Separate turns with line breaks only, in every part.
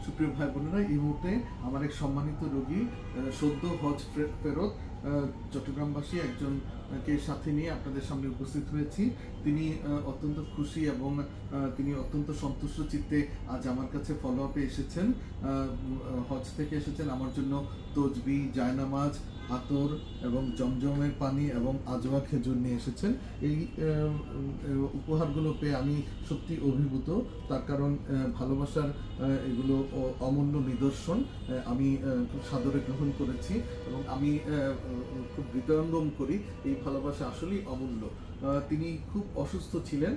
সুপ্রিয় ভাই বোনেরা, এই মুহূর্তে আমার এক সম্মানিত রোগী সদ্য হজ ফেরত চট্টগ্রামবাসী একজনকে সাথে নিয়ে আপনাদের সামনে উপস্থিত হয়েছি। তিনি অত্যন্ত খুশি এবং তিনি অত্যন্ত সন্তুষ্ট চিত্তে আজ আমার কাছে ফলো আপে এসেছেন। হজ থেকে এসেছেন আমার জন্য তসবি, জায়নামাজ, আতর এবং জমজমের পানি এবং আজওয়া খেজুর নিয়ে এসেছেন। এই উপহারগুলো পেয়ে আমি সত্যি অভিভূত, তার কারণ ভালোবাসার এগুলো অমূল্য নিদর্শন। আমি খুব সাদরে গ্রহণ করেছি এবং আমি খুব হৃদয়ঙ্গম করি এই ভালোবাসা আসলেই অমূল্য। তিনি খুব অসুস্থ ছিলেন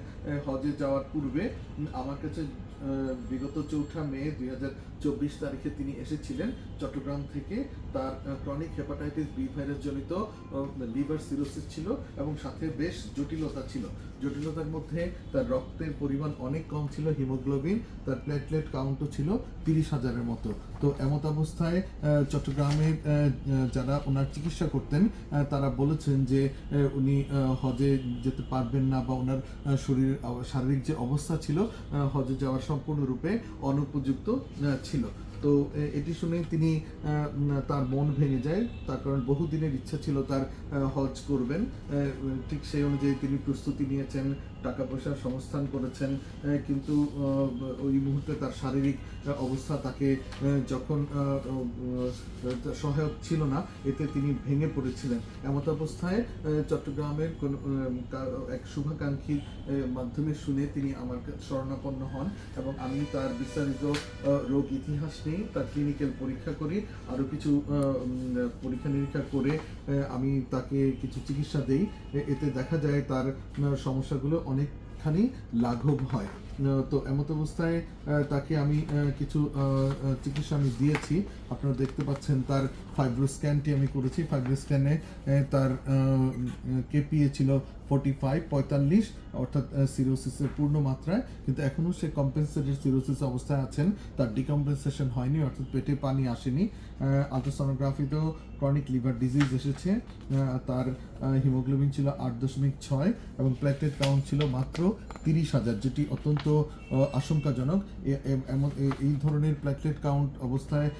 হজে যাওয়ার পূর্বে। আমার কাছে বিগত 4 মে 2024 তারিখে তিনি এসেছিলেন চট্টগ্রাম থেকে। তার ক্রনিক হেপাটাইটিস বি ভাইরাস জনিত লিভার সিরোসিস ছিল এবং সাথে বেশ জটিলতা ছিল। জটিলতার মধ্যে তার রক্তের পরিমাণ অনেক কম ছিল, হিমোগ্লোবিন, তার প্লেটলেট কাউন্টও ছিল 30,000-এর মতো। তো এমত অবস্থায় চট্টগ্রামের যারা ওনার চিকিৎসা করতেন তারা বলেছেন যে উনি হজে যেতে পারবেন না, বা ওনার শারীরিক যে অবস্থা ছিল হজে যাওয়ার সম্পূর্ণরূপে অনুপযুক্ত ছিল। তো এটি শুনে তিনি তার মন ভেঙে যায়, তার কারণ বহুদিনের ইচ্ছা ছিল তার হজ করবেন। ঠিক সেই অনুযায়ী তিনি প্রস্তুতি নিয়েছেন, টাকা পয়সার সংস্থান করেছেন, কিন্তু ওই মুহূর্তে তার শারীরিক অবস্থা তাকে যখন সহায়ক ছিল না, এতে তিনি ভেঙে পড়েছিলেন। এমত অবস্থায় চট্টগ্রামের কোন এক শুভাকাঙ্ক্ষীর মাধ্যমে শুনে তিনি আমার শরণাপন্ন হন এবং আমি তার বিস্তারিত রোগ ইতিহাস নিয়ে তার ক্লিনিক্যাল পরীক্ষা করি, আরও কিছু পরীক্ষা নিরীক্ষা করে আমি তাকে কিছু চিকিৎসা দেই। এতে দেখা যায় তার সমস্যাগুলো অনেকখানি লাঘব হয়। তো এমত অবস্থায় তাকে আমি কিছু চিকিৎসা আমি দিয়েছি। আপনারা দেখতে পাচ্ছেন তার ফাইব্রোস্ক্যানটি আমি করেছি। ফাইব্রোস্ক্যানে তার কেপিএ ছিল 45 অর্থাৎ সিরোসিসের পূর্ণ মাত্রায়, কিন্তু এখনও সে কম্পেনসেটেড সিরোসিস অবস্থায় আছেন, তার ডিকম্পেনসেশন হয়নি, অর্থাৎ পেটে পানি আসেনি। আলট্রাসোনোগ্রাফিতেও ক্রনিক লিভার ডিজিজ এসেছে। তার হিমোগ্লোবিন ছিল 8.6 এবং প্লেটলেট কাউন্ট ছিল মাত্র 30,000, যেটি অত্যন্ত আশঙ্কাজনক। এই ধরনের প্লেটলেট কাউন্ট অবস্থায়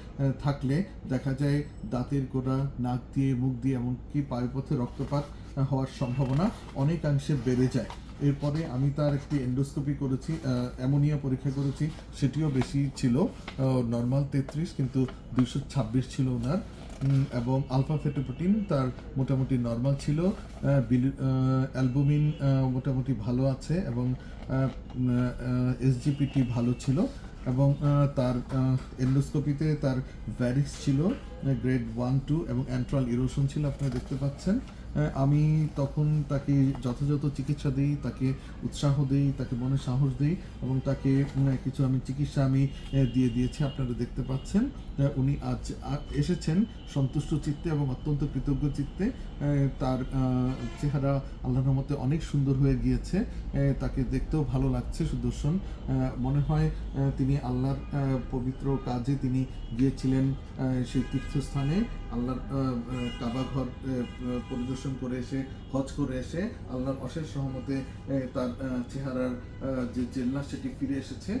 থাকলে দেখা যায় দাঁতের গোড়া, নাক দিয়ে, মুখ দিয়ে, এমনকি পায়ুপথে রক্তপাত হওয়ার সম্ভাবনা অনেকাংশে বেড়ে যায়। এরপরে আমি তার একটি এন্ডোস্কোপি করেছি, অ্যামোনিয়া পরীক্ষা করেছি, সেটিও বেশি ছিল, নর্মাল 33 কিন্তু 226 ছিল ওনার। এবং আলফা ফেটোপ্রোটিন তার মোটামুটি নর্মাল ছিল, অ্যালবুমিন মোটামুটি ভালো আছে এবং এসজিপিটি ভালো ছিল। এবং তার এন্ডোস্কোপিতে তার ভ্যারিক্স ছিল গ্রেড 1-2 এবং অ্যান্ট্রাল ইরোশন ছিল, আপনারা দেখতে পাচ্ছেন। আমি তখন তাকে যথাযথ চিকিৎসা দিই, তাকে উৎসাহ দিই, তাকে মনে সাহস দিই এবং তাকে কিছু আমি চিকিৎসা দিয়ে দিয়েছি, আপনারা দেখতে পাচ্ছেন। উনি আজ এসেছেন সন্তুষ্ট চিত্তে এবং অত্যন্ত কৃতজ্ঞ চিত্তে। তার চেহারা আল্লাহর রহমতে অনেক সুন্দর হয়ে গিয়েছে, তাকে দেখতেও ভালো লাগছে, সুদর্শন মনে হয়। তিনি আল্লাহর পবিত্র কাজে তিনি গিয়েছিলেন, সেই তীর্থস্থানে আল্লাহর কাবা ঘর পরিদর্শন করে এসে, হজ করে এসে আল্লাহর অশেষ রহমতে তার চেহারার যে জেল্লা সেটি ফিরে এসেছে,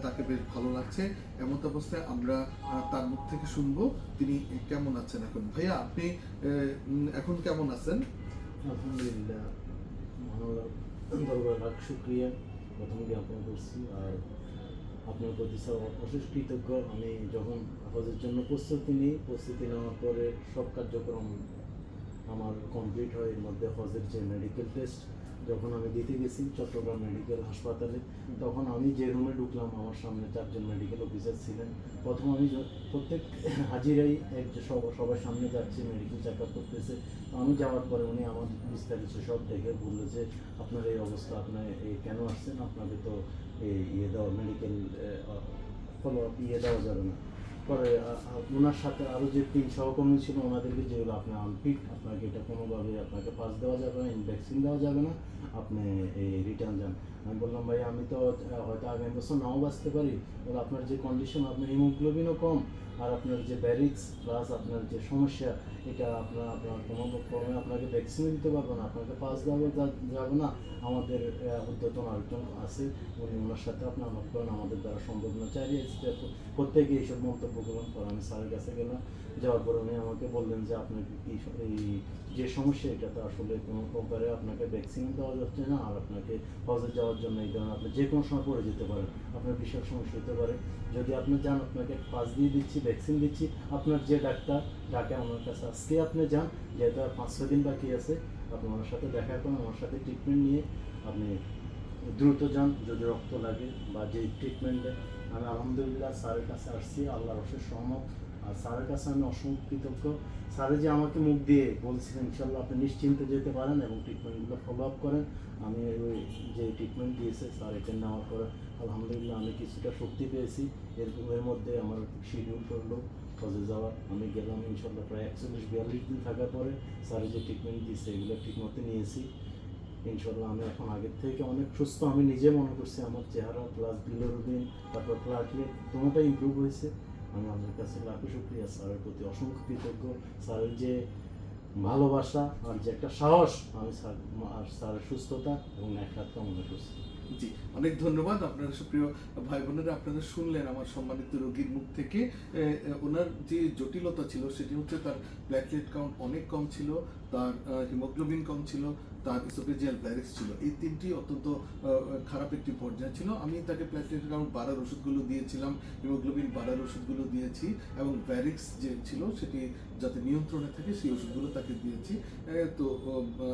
তাকে বেশ ভালো লাগছে। এমত অবস্থায় আমরা তার মুখ থেকে শুনবো তিনি কেমন আছেন এখন। ভাইয়া, আপনি এখন কেমন আছেন?
আলহামদুলিল্লাহ, দরবার লাখ শুক্রিয়া প্রথমে জ্ঞাপন করছি। আর আপনার প্রতি অশেষ কৃতজ্ঞ। আমি যখন হজের জন্য প্রস্তুতি নেওয়ার পরে সব কার্যক্রম আমার কমপ্লিট হয়। এর মধ্যে হজের যে মেডিকেল টেস্ট যখন আমি দিতে গেছি চট্টগ্রাম মেডিকেল হাসপাতালে, তখন আমি যে রুমে ঢুকলাম আমার সামনে 4 জন মেডিকেল অফিসার ছিলেন। প্রথম আমি প্রত্যেক হাজিরাই সবার সামনে যাচ্ছে, মেডিকেল চেক আপ করতেছে। আমি যাওয়ার পরে উনি আমার বিস্তারিত সব দেখে বললো যে আপনার এই অবস্থা, আপনার এই কেন আসছেন, আপনাকে তো এই মেডিকেল ফলো আপ দেওয়া যাবে না। পরে ওনার সাথে আরও যে 3 সহকর্মী ছিল ওনাদেরকে যেগুলো আপনার আনফিট, আপনাকে এটা কোনোভাবে আপনাকে পাস দেওয়া যাবে না, ভ্যাকসিন দেওয়া যাবে না, আপনি এই রিটার্ন যান। আমি বললাম ভাই আমি তো হয়তো আগামী বছর নাও বাঁচতে পারি, বলে আপনার যে কন্ডিশন, আপনার হিমোগ্লোবিনও কম, আর আপনার যে ব্যারিক্স প্লাস আপনার যে সমস্যা, এটা আপনার কোনো ক্রমে আপনাকে ভ্যাকসিনও দিতে পারবো না, আপনাকে পাস দেওয়া যাবে না। আমাদের উদ্যতন আরেকজন আছে, উনি ওনার সাথে আপনি আমার করেন, আমাদের দ্বারা সম্ভব না। চাইলে প্রত্যেকে এইসব মন্তব্য করবেন পর আমি স্যারের কাছে গেলাম, যাওয়ার পরে উনি আমাকে বললেন যে আপনাকে কি এই যে সমস্যা, এটা তো আসলে কোনো প্রকারে আপনাকে ভ্যাকসিন দেওয়া যাচ্ছে না, আর আপনাকে হজে যাওয়ার জন্য এই ধরনের আপনি যে কোনো সময় পড়ে যেতে পারেন, আপনার বিশাল সমস্যা হতে পারে। যদি আপনি যান, আপনাকে পাস দিয়ে দিচ্ছি, ভ্যাকসিন দিচ্ছি, আপনার যে ডাক্তার ডাকে আমার কাছে আজকে আপনি যান, যেহেতু আর 5-6 দিন বাকি আছে, আপনি আমার সাথে দেখা করেন, আমার সাথে ট্রিটমেন্ট নিয়ে আপনি দ্রুত যান যদি রক্ত লাগে বা যে ট্রিটমেন্ট দেয়। আমি আলহামদুলিল্লাহ স্যারের কাছে আসছি, আল্লাহর অশেষ সহমত, আর স্যারের কাছে আমি অসংখ্য কৃতজ্ঞ। স্যারে যে আমাকে মুখ দিয়ে বলছিলেন ইনশাল্লাহ আপনি নিশ্চিন্তে যেতে পারেন এবং ট্রিটমেন্টগুলো ফলো আপ করেন, আমি ওই যে ট্রিটমেন্ট দিয়েছে স্যার, এটা নেওয়ার পরে আলহামদুলিল্লাহ আমি কিছুটা শক্তি পেয়েছি। এর মধ্যে আমার শিডিউল করলো হজে যাওয়ার, আমি গেলাম ইনশাল্লাহ প্রায় 41-42 দিন থাকার পরে স্যারের যে ট্রিটমেন্ট দিয়েছে এগুলো ঠিক মতো নিয়েছি। ইনশাল্লাহ আমি এখন আগের থেকে অনেক সুস্থ, আমি নিজে মনে করছি আমার চেহারা প্লাস বিলিরুবিন তারপর প্লাটলেট দুটোটাই ইমপ্রুভ হয়েছে। আমি আপনার কাছে লাখো শুক্রিয়া, স্যারের প্রতি অসংখ্য কৃতজ্ঞ। স্যারের যে ভালোবাসা আর যে একটা সাহস, আমি স্যার আর স্যারের সুস্থতা এবং ন্যাখাত কামনা করছি।
জি, অনেক ধন্যবাদ। আপনারা সুপ্রিয় ভাই বোনেরা, আপনারা শুনলেন আমার সম্মানিত রোগীর মুখ থেকে ওনার যে জটিলতা ছিল সেটি হচ্ছে তার প্ল্যাটলেট কাউন্ট অনেক কম ছিল, তার হিমোগ্লোবিন কম ছিল, তার ইসোফেজিয়াল ব্যারিক্স ছিল। এই তিনটি অত্যন্ত খারাপ একটি পর্যায়ে ছিল। আমি তাকে প্ল্যাটলেট কাউন্ট বাড়ার ওষুধগুলো দিয়েছিলাম, হিমোগ্লোবিন বাড়ার ওষুধগুলো দিয়েছি, এবং ব্যারিক্স যে ছিল সেটি যাতে নিয়ন্ত্রণে থাকে সেই ওষুধগুলো তাকে দিয়েছি। তো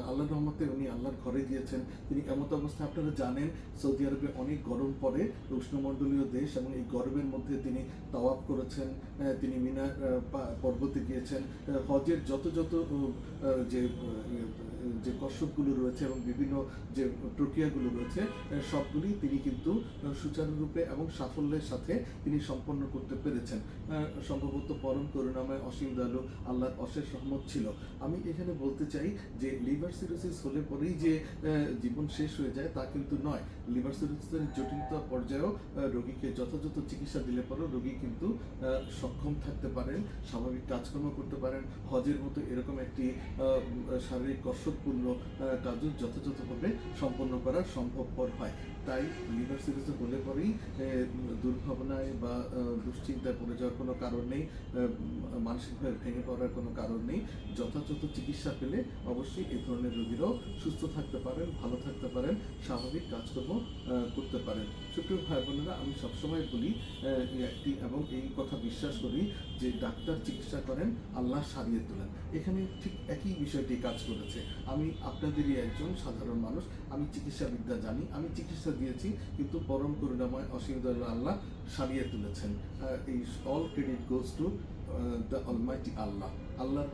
আল্লাহর রহমতে উনি আল্লাহর ঘরে গিয়েছেন। তিনি এমত অবস্থায়, আপনারা জানেন সৌদি আরবে অনেক গরম পড়ে, উষ্ণমণ্ডলীয় দেশ, এবং এই গরমের মধ্যে তিনি তাওয়াফ করেছেন, তিনি মিনা পর্বতে গিয়েছেন। হজের যত যে যে কসরতগুলো রয়েছে এবং বিভিন্ন যে প্রক্রিয়াগুলো রয়েছে সবগুলি তিনি কিন্তু সুচারুরূপে এবং সাফল্যের সাথে তিনি সম্পন্ন করতে পেরেছেন। সম্ভবত পরম করুণাময় অসীম দয়ালু আল্লাহর অশেষ রহমত ছিল। আমি এখানে বলতে চাই যে লিভার সিরোসিস হলে পরেই যে জীবন শেষ হয়ে যায় তা কিন্তু নয়। লিভার সিরোসিসের জটিলতা পর্যায়েও রোগীকে যথাযথ চিকিৎসা দিলে পরেও রোগী কিন্তু সক্ষম থাকতে পারেন, স্বাভাবিক কাজকর্ম করতে পারেন। হজের মতো এরকম একটি শারীরিক কসরতপূর্ণ কাজও যথাযথভাবে সম্পন্ন করা সম্ভবপর হয়। তাই লিভার সিরোসিস হলে পরেই দুর্ভাবনায় বা দুশ্চিন্তায় পড়ে যাওয়ার কোনো কারণ নেই, মানসিকভাবে ভেঙে পড়ার কোনো কারণ নেই। যথাযথ চিকিৎসা পেলে অবশ্যই এই ধরনের রোগীরাও সুস্থ থাকতে পারেন, ভালো থাকতে পারেন, স্বাভাবিক কাজকর্ম করতে পারেন। সুপ্রিয় ভাই বোনেরা, আমি সবসময় বলি একটি এবং এই কথা বিশ্বাস করি যে ডাক্তার চিকিৎসা করেন, আল্লাহ সারিয়ে তোলেন। এখানে ঠিক একই বিষয়টি কাজ করেছে। আমি আপনাদেরই একজন সাধারণ মানুষ, আমি চিকিৎসা বিদ্যা জানি, আমি চিকিৎসা দিয়েছি, কিন্তু পরম করুণাময় অসীম দয়ালু আল্লাহ সারিয়ে তুলেছেন। এই all credit goes to the almighty Allah. আল্লাহর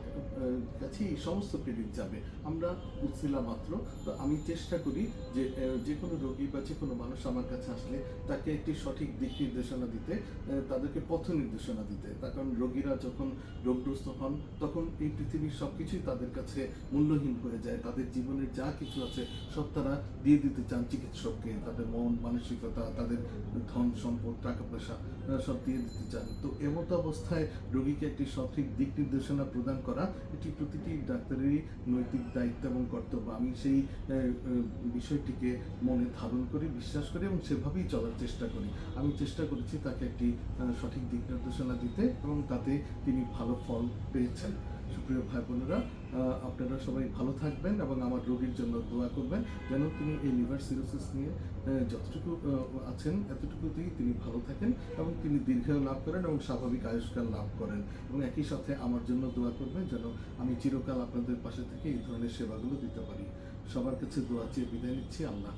কাছে এই সমস্ত ক্রেডিট যাবে। আমরা উছিলা মাত্র। তো আমি চেষ্টা করি যে যে কোনো রোগী বা যে কোনো মানুষ আমার কাছে আসলে তাকে একটি সঠিক দিক নির্দেশনা দিতে, তাদেরকে পথ নির্দেশনা দিতে। তার কারণ রোগীরা যখন রোগগ্রস্ত হন তখন এই পৃথিবীর সব কিছুই তাদের কাছে মূল্যহীন হয়ে যায়। তাদের জীবনের যা কিছু আছে সব তারা দিয়ে দিতে চান চিকিৎসককে, তাদের মন মানসিকতা, তাদের ধন সম্পদ, টাকা পয়সা সব দিয়ে দিতে চান। তো এমতো অবস্থায় রোগীকে একটি সঠিক দিক নির্দেশনা প্রদান করা এটি প্রতিটি ডাক্তারেরই নৈতিক দায়িত্ব এবং কর্তব্য। আমি সেই বিষয়টিকে মনে ধারণ করি, বিশ্বাস করি এবং সেভাবেই চলার চেষ্টা করি। আমি চেষ্টা করেছি তাকে একটি সঠিক দিক নির্দেশনা দিতে এবং তাতে তিনি ভালো ফল পেয়েছেন। সুপ্রিয় ভাই বোনেরা, আপনারা সবাই ভালো থাকবেন এবং আমার রোগীর জন্য দোয়া করবেন যেন তিনি এই লিভার সিরোসিস নিয়ে যতটুকু আছেন এতটুকুতেই তিনি ভালো থাকেন এবং তিনি দীর্ঘায়ু লাভ করেন এবং স্বাভাবিক আয়ুষ্কাল লাভ করেন। এবং একই সাথে আমার জন্য দোয়া করবেন যেন আমি চিরকাল আপনাদের পাশে থেকে এই ধরনের সেবাগুলো দিতে পারি। সবার কাছে দোয়া চেয়ে বিদায় নিচ্ছি। আল্লাহ।